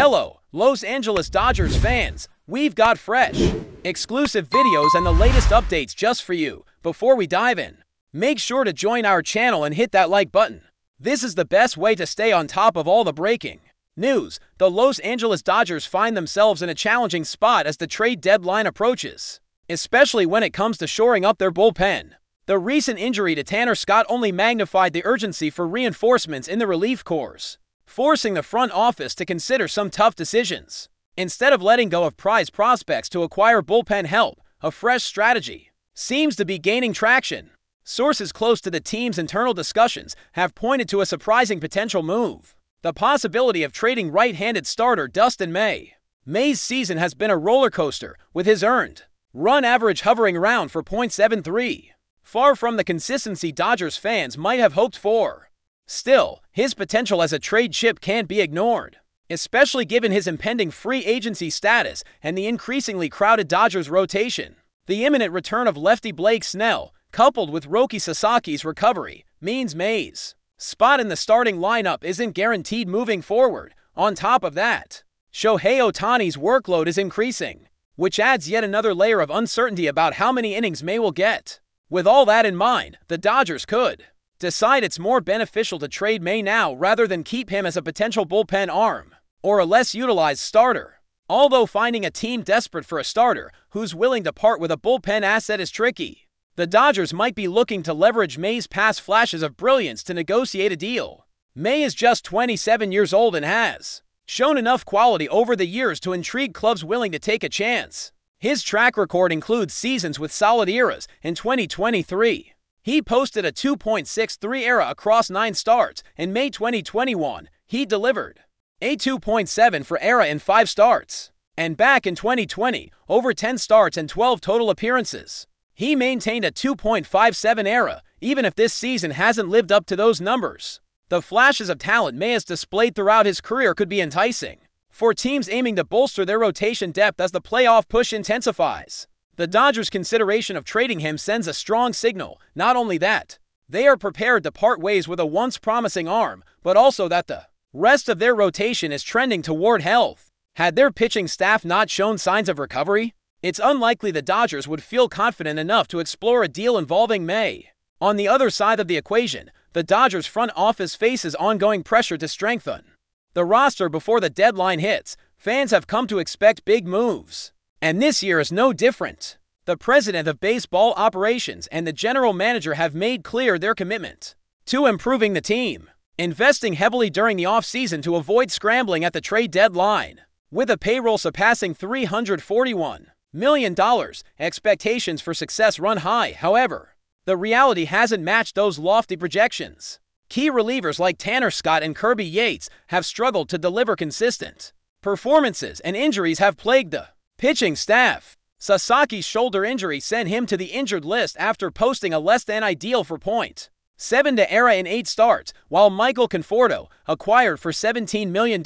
Hello, Los Angeles Dodgers fans. We've got fresh, exclusive videos and the latest updates just for you. Before we dive in, make sure to join our channel and hit that like button. This is the best way to stay on top of all the breaking news. The Los Angeles Dodgers find themselves in a challenging spot as the trade deadline approaches, especially when it comes to shoring up their bullpen. The recent injury to Tanner Scott only magnified the urgency for reinforcements in the relief corps, forcing the front office to consider some tough decisions. Instead of letting go of prized prospects to acquire bullpen help, a fresh strategy seems to be gaining traction. Sources close to the team's internal discussions have pointed to a surprising potential move: the possibility of trading right-handed starter Dustin May. May's season has been a roller coaster, with his earned run average hovering around 4.73, far from the consistency Dodgers fans might have hoped for. Still, his potential as a trade chip can't be ignored, especially given his impending free agency status and the increasingly crowded Dodgers rotation. The imminent return of lefty Blake Snell, coupled with Roki Sasaki's recovery, means May's spot in the starting lineup isn't guaranteed moving forward. On top of that, Shohei Ohtani's workload is increasing, which adds yet another layer of uncertainty about how many innings May will get. With all that in mind, the Dodgers could decide it's more beneficial to trade May now rather than keep him as a potential bullpen arm or a less utilized starter. Although finding a team desperate for a starter who's willing to part with a bullpen asset is tricky, the Dodgers might be looking to leverage May's past flashes of brilliance to negotiate a deal. May is just 27 years old and has shown enough quality over the years to intrigue clubs willing to take a chance. His track record includes seasons with solid eras. In 2023, he posted a 2.63 ERA across 9 starts. In May 2021, he delivered a 2.7 for ERA in 5 starts. And back in 2020, over 10 starts and 12 total appearances, he maintained a 2.57 ERA, even if this season hasn't lived up to those numbers. The flashes of talent May has displayed throughout his career could be enticing for teams aiming to bolster their rotation depth as the playoff push intensifies. The Dodgers' consideration of trading him sends a strong signal. Not only that, they are prepared to part ways with a once promising arm, but also that the rest of their rotation is trending toward health. Had their pitching staff not shown signs of recovery, it's unlikely the Dodgers would feel confident enough to explore a deal involving May. On the other side of the equation, the Dodgers front office faces ongoing pressure to strengthen the roster before the deadline hits. Fans have come to expect big moves, and this year is no different. The president of baseball operations and the general manager have made clear their commitment to improving the team, investing heavily during the offseason to avoid scrambling at the trade deadline. With a payroll surpassing $341 million, expectations for success run high. However, the reality hasn't matched those lofty projections. Key relievers like Tanner Scott and Kirby Yates have struggled to deliver consistent performances, and injuries have plagued the pitching staff. Sasaki's shoulder injury sent him to the injured list after posting a less-than-ideal 4.7 ERA in 8 starts, while Michael Conforto, acquired for $17 million,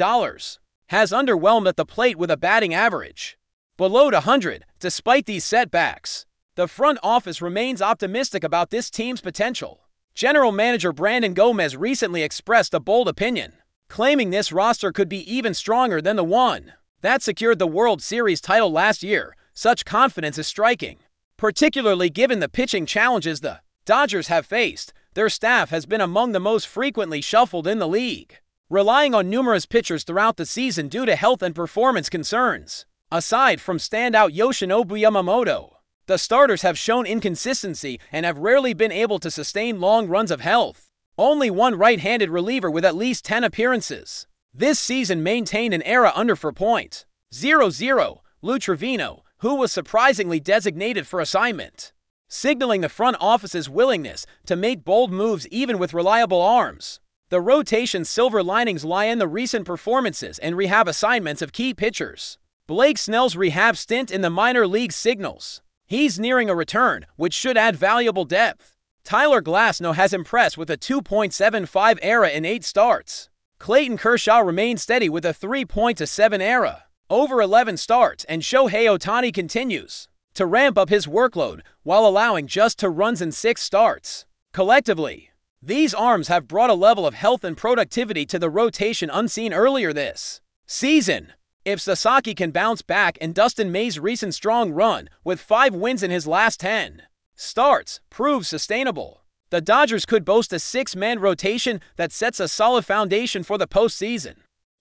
has underwhelmed at the plate with a batting average below .100. Despite these setbacks, the front office remains optimistic about this team's potential. General Manager Brandon Gomez recently expressed a bold opinion, claiming this roster could be even stronger than the one that secured the World Series title last year. Such confidence is striking, particularly given the pitching challenges the Dodgers have faced. Their staff has been among the most frequently shuffled in the league, relying on numerous pitchers throughout the season due to health and performance concerns. Aside from standout Yoshinobu Yamamoto, the starters have shown inconsistency and have rarely been able to sustain long runs of health. Only one right-handed reliever with at least 10 appearances this season maintained an ERA under 4.00, Lou Trevino, who was surprisingly designated for assignment, signaling the front office's willingness to make bold moves even with reliable arms. The rotation's silver linings lie in the recent performances and rehab assignments of key pitchers. Blake Snell's rehab stint in the minor leagues signals he's nearing a return, which should add valuable depth. Tyler Glasnow has impressed with a 2.75 ERA in 8 starts. Clayton Kershaw remains steady with a 3.7 ERA over 11 starts, and Shohei Ohtani continues to ramp up his workload while allowing just 2 runs in 6 starts. Collectively, these arms have brought a level of health and productivity to the rotation unseen earlier this season. If Sasaki can bounce back and Dustin May's recent strong run, with 5 wins in his last 10 starts, proves sustainable, the Dodgers could boast a 6-man rotation that sets a solid foundation for the postseason.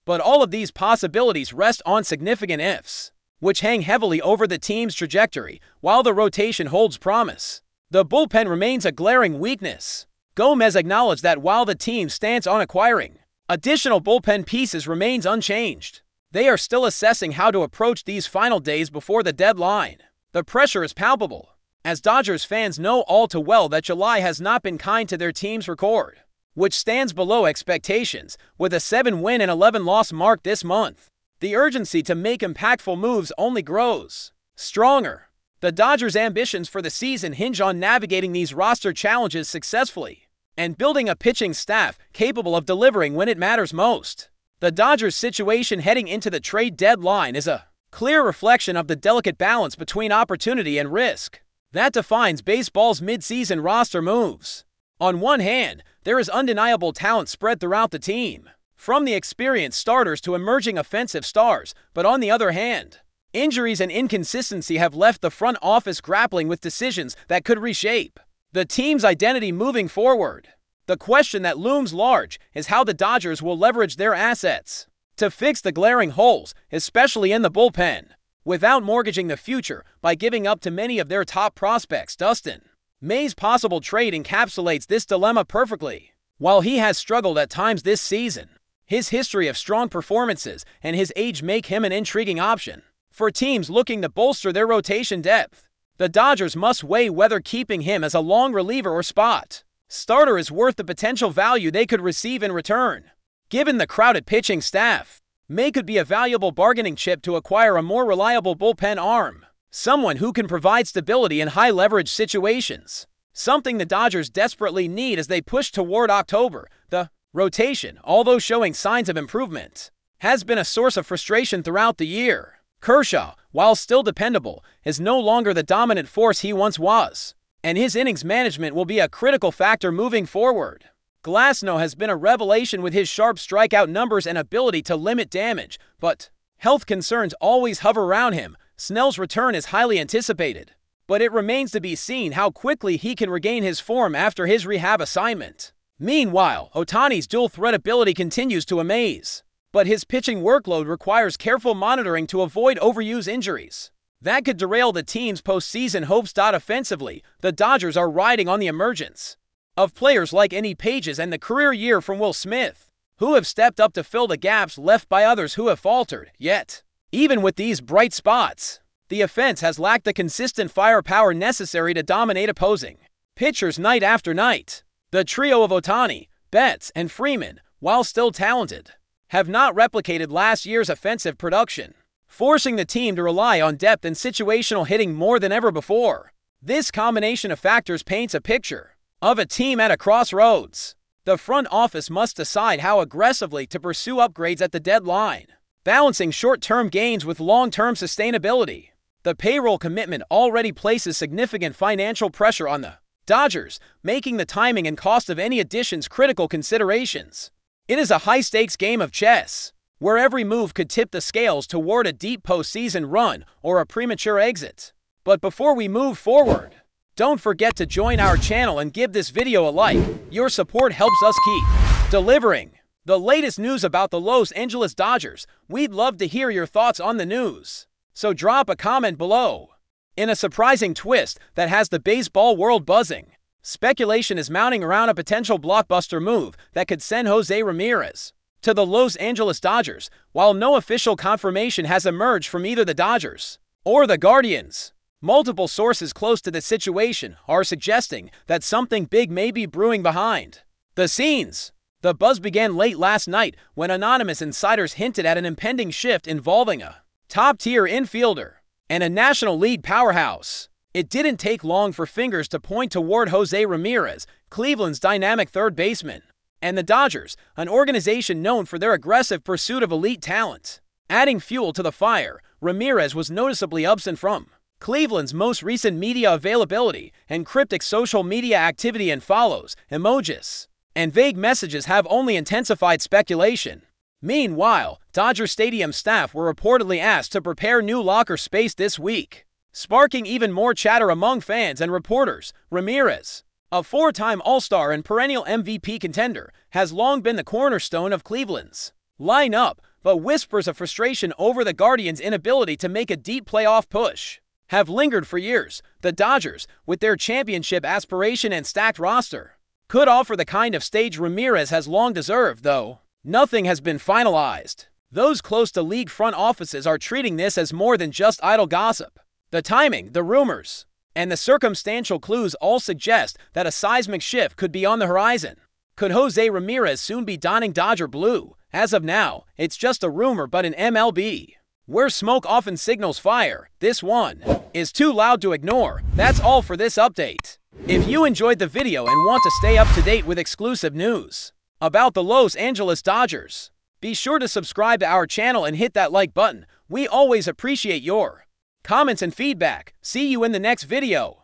But all of these possibilities rest on significant ifs, which hang heavily over the team's trajectory. While the rotation holds promise, the bullpen remains a glaring weakness. Gomez acknowledged that while the team's stance on acquiring additional bullpen pieces remains unchanged, they are still assessing how to approach these final days before the deadline. The pressure is palpable, as Dodgers fans know all too well that July has not been kind to their team's record, which stands below expectations, with a 7-win and 11-loss mark this month. The urgency to make impactful moves only grows stronger. The Dodgers' ambitions for the season hinge on navigating these roster challenges successfully and building a pitching staff capable of delivering when it matters most. The Dodgers' situation heading into the trade deadline is a clear reflection of the delicate balance between opportunity and risk that defines baseball's midseason roster moves. On one hand, there is undeniable talent spread throughout the team, from the experienced starters to emerging offensive stars, but on the other hand, injuries and inconsistency have left the front office grappling with decisions that could reshape the team's identity moving forward. The question that looms large is how the Dodgers will leverage their assets to fix the glaring holes, especially in the bullpen, without mortgaging the future by giving up to many of their top prospects. Dustin May's possible trade encapsulates this dilemma perfectly. While he has struggled at times this season, his history of strong performances and his age make him an intriguing option for teams looking to bolster their rotation depth. The Dodgers must weigh whether keeping him as a long reliever or spot starter is worth the potential value they could receive in return. Given the crowded pitching staff, May could be a valuable bargaining chip to acquire a more reliable bullpen arm, someone who can provide stability in high-leverage situations, something the Dodgers desperately need as they push toward October. The rotation, although showing signs of improvement, has been a source of frustration throughout the year. Kershaw, while still dependable, is no longer the dominant force he once was, and his innings management will be a critical factor moving forward. Glasnow has been a revelation with his sharp strikeout numbers and ability to limit damage, but health concerns always hover around him. Snell's return is highly anticipated, but it remains to be seen how quickly he can regain his form after his rehab assignment. Meanwhile, Ohtani's dual-threat ability continues to amaze, but his pitching workload requires careful monitoring to avoid overuse injuries that could derail the team's postseason hopes. Offensively, the Dodgers are riding on the emergence of players like Andy Pages and the career year from Will Smith, who have stepped up to fill the gaps left by others who have faltered. Yet, even with these bright spots, the offense has lacked the consistent firepower necessary to dominate opposing pitchers night after night. The trio of Ohtani, Betts, and Freeman, while still talented, have not replicated last year's offensive production, forcing the team to rely on depth and situational hitting more than ever before. This combination of factors paints a picture of a team at a crossroads. The front office must decide how aggressively to pursue upgrades at the deadline, balancing short-term gains with long-term sustainability. The payroll commitment already places significant financial pressure on the Dodgers, making the timing and cost of any additions critical considerations. It is a high-stakes game of chess, where every move could tip the scales toward a deep postseason run or a premature exit. But before we move forward, don't forget to join our channel and give this video a like. Your support helps us keep delivering the latest news about the Los Angeles Dodgers. We'd love to hear your thoughts on the news, so drop a comment below. In a surprising twist that has the baseball world buzzing, speculation is mounting around a potential blockbuster move that could send José Ramírez to the Los Angeles Dodgers. While no official confirmation has emerged from either the Dodgers or the Guardians, multiple sources close to the situation are suggesting that something big may be brewing behind the scenes. The buzz began late last night when anonymous insiders hinted at an impending shift involving a top-tier infielder and a National League powerhouse. It didn't take long for fingers to point toward José Ramírez, Cleveland's dynamic third baseman, and the Dodgers, an organization known for their aggressive pursuit of elite talent. Adding fuel to the fire, Ramírez was noticeably absent from Cleveland's most recent media availability, and cryptic social media activity and follows, emojis, and vague messages have only intensified speculation. Meanwhile, Dodger Stadium staff were reportedly asked to prepare new locker space this week, sparking even more chatter among fans and reporters. Ramírez, a four-time All-Star and perennial MVP contender, has long been the cornerstone of Cleveland's lineup, but whispers of frustration over the Guardians' inability to make a deep playoff push have lingered for years. The Dodgers, with their championship aspiration and stacked roster, could offer the kind of stage Ramírez has long deserved, though nothing has been finalized. Those close to league front offices are treating this as more than just idle gossip. The timing, the rumors, and the circumstantial clues all suggest that a seismic shift could be on the horizon. Could José Ramírez soon be donning Dodger blue? As of now, it's just a rumor, but in MLB, where smoke often signals fire, this one is too loud to ignore. That's all for this update. If you enjoyed the video and want to stay up to date with exclusive news about the Los Angeles Dodgers, be sure to subscribe to our channel and hit that like button. We always appreciate your comments and feedback. See you in the next video.